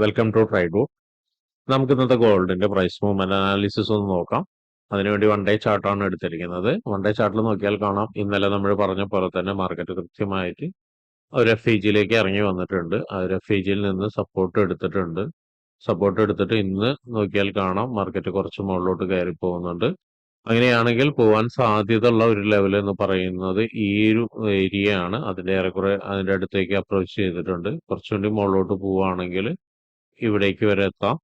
Welcome to ട്രൈഡു. നമുക്ക് ഇന്നത്തെ ഗോൾഡിന്റെ പ്രൈസ് മൂവ്മെന്റ് അനാലിസിസ് ഒന്ന് നോക്കാം. അതിനുവേണ്ടി വൺ ഡേ ചാർട്ടാണ് എടുത്തിരിക്കുന്നത്. വൺ ഡേ ചാർട്ടിൽ നോക്കിയാൽ കാണാം, ഇന്നലെ നമ്മൾ പറഞ്ഞ പോലെ തന്നെ മാർക്കറ്റ് കൃത്യമായിട്ട് ഒരു FEGയിലേക്ക് ഇറങ്ങി വന്നിട്ടുണ്ട്. ആ ഒരു FEGയിൽ നിന്ന് സപ്പോർട്ട് എടുത്തിട്ടുണ്ട്. സപ്പോർട്ട് എടുത്തിട്ട് ഇന്ന് നോക്കിയാൽ കാണാം മാർക്കറ്റ് കുറച്ച് മുകളിലോട്ട് കയറി പോകുന്നുണ്ട്. അങ്ങനെയാണെങ്കിൽ പോവാൻ സാധ്യതയുള്ള ഒരു ലെവൽ എന്ന് പറയുന്നത് ഈ ഒരു ഏരിയ ആണ്. അതിന്റെ ഏറെക്കുറെ അതിന്റെ അടുത്തേക്ക് അപ്രോച്ച് ചെയ്തിട്ടുണ്ട്. കുറച്ചുകൂടി മുകളിലോട്ട് പോവുകയാണെങ്കിൽ ഇവിടേക്ക് വരെ എത്താം.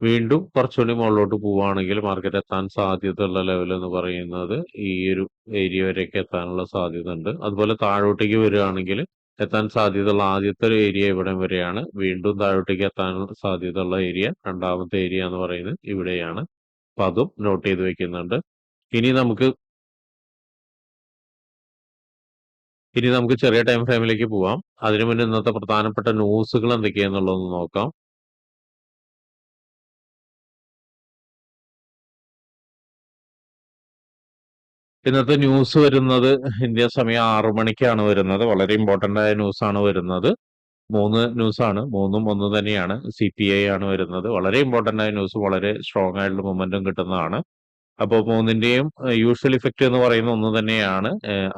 വീണ്ടും കുറച്ചുകൂടി മുകളിലോട്ട് പോവുകയാണെങ്കിൽ മാർക്കറ്റ് എത്താൻ സാധ്യതയുള്ള ലെവൽ എന്ന് പറയുന്നത് ഈ ഒരു ഏരിയ വരെയൊക്കെ എത്താനുള്ള സാധ്യത ഉണ്ട്. അതുപോലെ താഴോട്ടേക്ക് വരികയാണെങ്കിൽ എത്താൻ സാധ്യതയുള്ള ആദ്യത്തെ ഒരു ഏരിയ ഇവിടം വരെയാണ്. വീണ്ടും താഴോട്ടേക്ക് എത്താൻ സാധ്യതയുള്ള ഏരിയ രണ്ടാമത്തെ ഏരിയ എന്ന് പറയുന്നത് ഇവിടെയാണ്. അപ്പൊ അതും നോട്ട് ചെയ്ത് വെക്കുന്നുണ്ട്. ഇനി നമുക്ക് ചെറിയ ടൈം ഫ്രെയിമിലേക്ക് പോവാം. അതിനു മുന്നേ ഇന്നത്തെ പ്രധാനപ്പെട്ട ന്യൂസുകൾ എന്തൊക്കെയാന്നുള്ളതൊന്ന് നോക്കാം. ഇന്നത്തെ ന്യൂസ് വരുന്നത് ഇന്ത്യ സമയം 6 മണിക്കാണ് വരുന്നത്. വളരെ ഇമ്പോർട്ടന്റ് ആയ ന്യൂസ് ആണ് വരുന്നത്. 3 ന്യൂസാണ്, മൂന്നും ഒന്ന് തന്നെയാണ്. CPI ആണ് വരുന്നത്. വളരെ ഇമ്പോർട്ടന്റ് ആയ ന്യൂസ്, വളരെ സ്ട്രോങ് ആയിട്ടുള്ള മൊമെന്റം കിട്ടുന്നതാണ്. അപ്പോൾ മൂന്നിന്റെയും യൂഷ്വൽ ഇഫക്റ്റ് എന്ന് പറയുന്ന ഒന്ന് തന്നെയാണ്.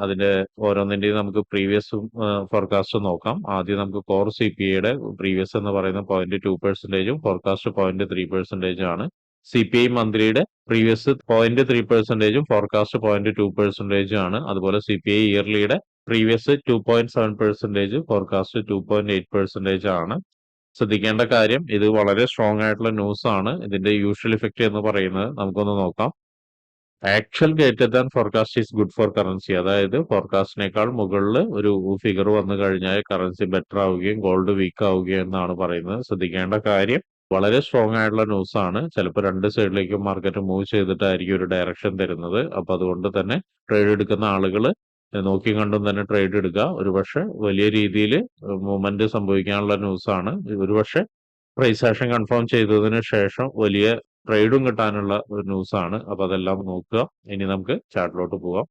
അതിന്റെ ഓരോന്നിന്റെയും നമുക്ക് പ്രീവിയസും ഫോർകാസ്റ്റും നോക്കാം. ആദ്യം നമുക്ക് കോർ CPIയുടെ പ്രീവിയസ് എന്ന് പറയുന്ന 0.2%, ഫോർകാസ്റ്റ് 0.3% ആണ്. CPI മന്ത്ലിയുടെ പ്രീവിയസ് 0.3%, ഫോർകാസ്റ്റ് 0.2% ആണ്. അതുപോലെ CPI ഇയർലിയുടെ പ്രീവിയസ് 2.7%, ഫോർകാസ്റ്റ് 2.8% ആണ്. ശ്രദ്ധിക്കേണ്ട കാര്യം, ഇത് വളരെ സ്ട്രോങ് ആയിട്ടുള്ള ന്യൂസ് ആണ്. ഇതിന്റെ യൂഷ്വൽ ഇഫക്റ്റ് എന്ന് പറയുന്നത് നമുക്കൊന്ന് നോക്കാം. Actual greater than forecast is good for currency. അതായത് ഫോർകാസ്റ്റിനേക്കാൾ മുകളിൽ ഒരു ഫിഗർ വന്നു കഴിഞ്ഞാൽ കറൻസി ബെറ്റർ ആവുകയും ഗോൾഡ് വീക്ക് ആവുകയും എന്നാണ് പറയുന്നത്. ശ്രദ്ധിക്കേണ്ട കാര്യം, വളരെ സ്ട്രോങ് ആയിട്ടുള്ള ന്യൂസ് ആണ്. ചിലപ്പോൾ രണ്ട് സൈഡിലേക്കും മാർക്കറ്റ് മൂവ് ചെയ്തിട്ടായിരിക്കും ഒരു ഡയറക്ഷൻ തരുന്നത്. അപ്പൊ അതുകൊണ്ട് തന്നെ ട്രേഡ് എടുക്കുന്ന ആളുകൾ നോക്കി കണ്ടും തന്നെ ട്രേഡ് എടുക്കുക. ഒരുപക്ഷെ വലിയ രീതിയിൽ മൂവ്മെന്റ് സംഭവിക്കാനുള്ള ന്യൂസ് ആണ്. ഒരുപക്ഷെ പ്രൈസ് ആക്ഷൻ കൺഫേം ചെയ്തതിന് ശേഷം വലിയ ട്രേഡും കിട്ടാനുള്ള ഒരു ന്യൂസ് ആണ്. അപ്പൊ അതെല്ലാം നോക്കുക. ഇനി നമുക്ക് ചാർട്ടിലോട്ട് പോവാം.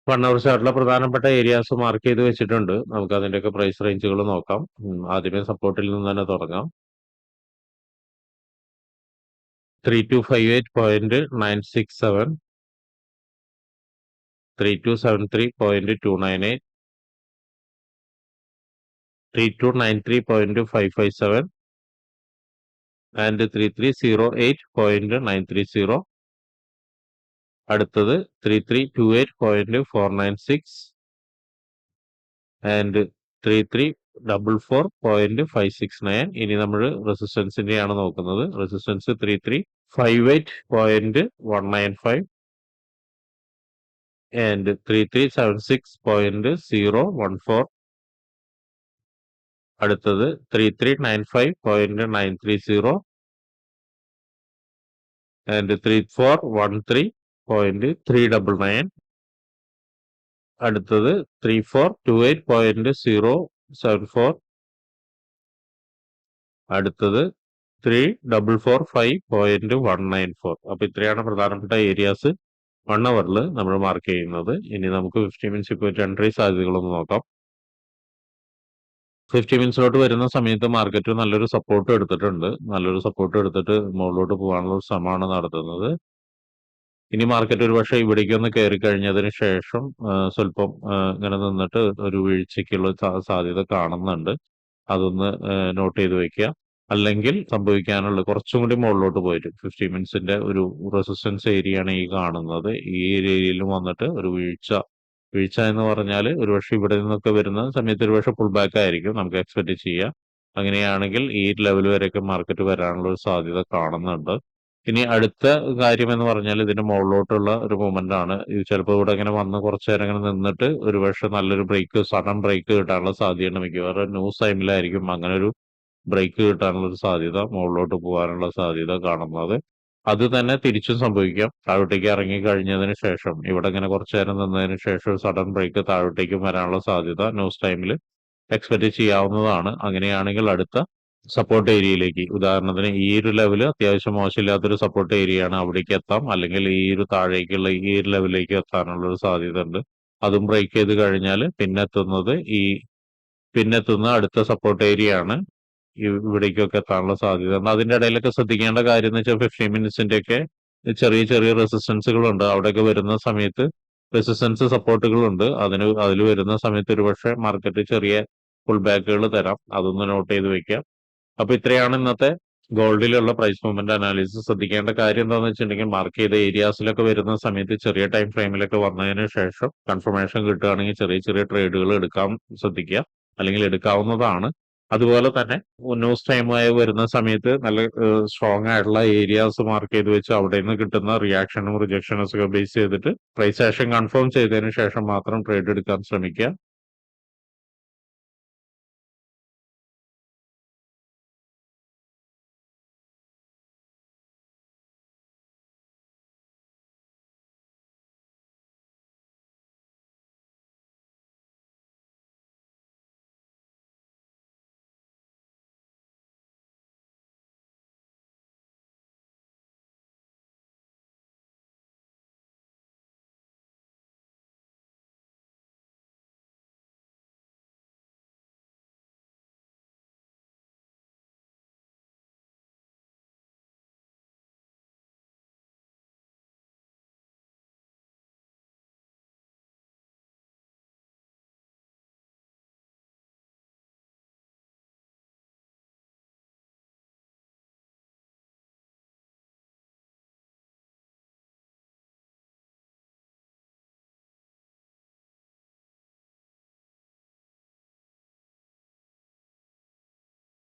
വൺ അവർ ചാർട്ടിലെ പ്രധാനപ്പെട്ട ഏരിയാസ് മാർക്ക് ചെയ്ത് വെച്ചിട്ടുണ്ട്. നമുക്ക് അതിന്റെയൊക്കെ പ്രൈസ് റേഞ്ചുകൾ നോക്കാം. ആദ്യമേ സപ്പോർട്ടിൽ നിന്ന് തന്നെ തുടങ്ങാം. 3258.967, 3273.298, 3293.557 ആൻഡ് 3308.930. അടുത്തത് 3328.496 ആൻഡ് 3344.569. ഇനി നമ്മൾ റെസിസ്റ്റൻസിന്റെയാണ് നോക്കുന്നത്. Resistance 3358.195 and 3376.014. അടുത്തത് 3395.930 ആൻഡ് 3413.399. അടുത്തത് 3428.074. അടുത്തത് 3445.194. അപ്പൊ ഇത്രയാണ് പ്രധാനപ്പെട്ട ഏരിയാസ് 1 അവറിൽ നമ്മൾ മാർക്ക് ചെയ്യുന്നത്. ഇനി നമുക്ക് 50 മിനിറ്റ്സ് ഇക്വിറ്റി എൻട്രി സാധ്യതകളൊന്ന് നോക്കാം. 50 മിനിറ്റ്സിലോട്ട് വരുന്ന സമയത്ത് മാർക്കറ്റ് നല്ലൊരു സപ്പോർട്ട് എടുത്തിട്ടുണ്ട്. നല്ലൊരു സപ്പോർട്ട് എടുത്തിട്ട് മുകളിലോട്ട് പോകാനുള്ള ശ്രമമാണ് നടത്തുന്നത്. ഇനി മാർക്കറ്റ് ഒരുപക്ഷെ ഇവിടേക്കൊന്ന് കയറി കഴിഞ്ഞതിന് ശേഷം സ്വല്പം ഇങ്ങനെ നിന്നിട്ട് ഒരു വീഴ്ചയ്ക്കുള്ള സാധ്യത കാണുന്നുണ്ട്. അതൊന്ന് നോട്ട് ചെയ്ത് വെക്കുക. അല്ലെങ്കിൽ സംഭവിക്കാനുള്ള കുറച്ചും കൂടി മുകളിലോട്ട് പോയിട്ട് 50 മിനിറ്റ്സിന്റെ ഒരു റെസിസ്റ്റൻസ് ഏരിയയാണ് ഈ കാണുന്നത്. ഈ ഏരിയയിലും വന്നിട്ട് ഒരു വീഴ്ച എന്ന് പറഞ്ഞാൽ ഒരുപക്ഷെ ഇവിടെ നിന്നൊക്കെ വരുന്ന സമയത്ത് ഒരുപക്ഷെ പുൾ ബാക്ക് ആയിരിക്കും നമുക്ക് എക്സ്പെക്ട് ചെയ്യാം. അങ്ങനെയാണെങ്കിൽ ഈ ലെവൽ വരെയൊക്കെ മാർക്കറ്റ് വരാനുള്ള ഒരു സാധ്യത കാണുന്നുണ്ട്. ഇനി അടുത്ത കാര്യം എന്ന് പറഞ്ഞാൽ ഇതിന്റെ മുകളിലോട്ടുള്ള ഒരു മൂവ്മെന്റ് ആണ്. ഇത് ചിലപ്പോൾ ഇവിടെ ഇങ്ങനെ വന്ന് കുറച്ചു നേരം ഇങ്ങനെ നിന്നിട്ട് ഒരുപക്ഷെ നല്ലൊരു സഡൻ ബ്രേക്ക് കിട്ടാനുള്ള സാധ്യതയുണ്ട്. മിക്കവാറും ന്യൂസ് ടൈമിലായിരിക്കും അങ്ങനെ ഒരു ബ്രേക്ക് കിട്ടാനുള്ള ഒരു സാധ്യത, മുകളിലോട്ട് പോകാനുള്ള സാധ്യത കാണുന്നത്. അത് തന്നെ തിരിച്ചും സംഭവിക്കാം. താഴോട്ടേക്ക് ഇറങ്ങി കഴിഞ്ഞതിന് ശേഷം ഇവിടെ ഇങ്ങനെ കുറച്ചു നേരം നിന്നതിന് ശേഷം ഒരു സഡൻ ബ്രേക്ക് താഴോട്ടേക്കും വരാനുള്ള സാധ്യത ന്യൂസ് ടൈമിൽ എക്സ്പെക്ട് ചെയ്യാവുന്നതാണ്. അങ്ങനെയാണെങ്കിൽ അടുത്ത സപ്പോർട്ട് ഏരിയയിലേക്ക്, ഉദാഹരണത്തിന് ഈ ഒരു ലെവല് അത്യാവശ്യം മോശമില്ലാത്തൊരു സപ്പോർട്ട് ഏരിയയാണ്, അവിടേക്ക് എത്താം. അല്ലെങ്കിൽ ഈ ഒരു താഴേക്കുള്ള ഈ ഒരു ലെവലിലേക്ക് എത്താനുള്ള ഒരു സാധ്യത ഉണ്ട്. അതും ബ്രേക്ക് ചെയ്ത് കഴിഞ്ഞാൽ പിന്നെത്തുന്ന അടുത്ത സപ്പോർട്ട് ഏരിയ ആണ്. ഇവിടേക്കൊക്കെ എത്താനുള്ള സാധ്യത ഉണ്ട്. അതിന്റെ ഇടയിലൊക്കെ ശ്രദ്ധിക്കേണ്ട കാര്യം എന്ന് വെച്ചാൽ 15 മിനിറ്റ്സിന്റെ ഒക്കെ ചെറിയ ചെറിയ റെസിസ്റ്റൻസുകളുണ്ട്. അവിടെയൊക്കെ വരുന്ന സമയത്ത് റെസിസ്റ്റൻസ് സപ്പോർട്ടുകളുണ്ട്. അതിൽ വരുന്ന സമയത്ത് ഒരുപക്ഷെ മാർക്കറ്റ് ചെറിയ പുൾ ബാക്കുകൾ തരാം. അതൊന്ന് നോട്ട് ചെയ്ത് വെക്കാം. അപ്പൊ ഇത്രയാണ് ഇന്നത്തെ ഗോൾഡിലുള്ള പ്രൈസ് മൂവ്മെന്റ് അനാലിസിസ്. ശ്രദ്ധിക്കേണ്ട കാര്യം എന്താണെന്ന് വെച്ചിട്ടുണ്ടെങ്കിൽ മാർക്ക് ചെയ്ത ഏരിയാസിലൊക്കെ വരുന്ന സമയത്ത് ചെറിയ ടൈം ഫ്രെയിമിലൊക്കെ വന്നതിന് ശേഷം കൺഫർമേഷൻ കിട്ടുകയാണെങ്കിൽ ചെറിയ ചെറിയ ട്രേഡുകൾ എടുക്കാൻ ശ്രദ്ധിക്കുക, അല്ലെങ്കിൽ എടുക്കാവുന്നതാണ്. അതുപോലെ തന്നെ ന്യൂസ് ടൈമായി വരുന്ന സമയത്ത് നല്ല സ്ട്രോങ് ആയിട്ടുള്ള ഏരിയാസ് മാർക്ക് ചെയ്ത് വെച്ച് അവിടെ നിന്ന് കിട്ടുന്ന റിയാക്ഷനും റിജക്ഷനും ഒക്കെ ബേസ് ചെയ്തിട്ട് പ്രൈസ് ആക്ഷൻ കൺഫേം ചെയ്തതിന് ശേഷം മാത്രം ട്രേഡ് എടുക്കാൻ ശ്രമിക്കുക.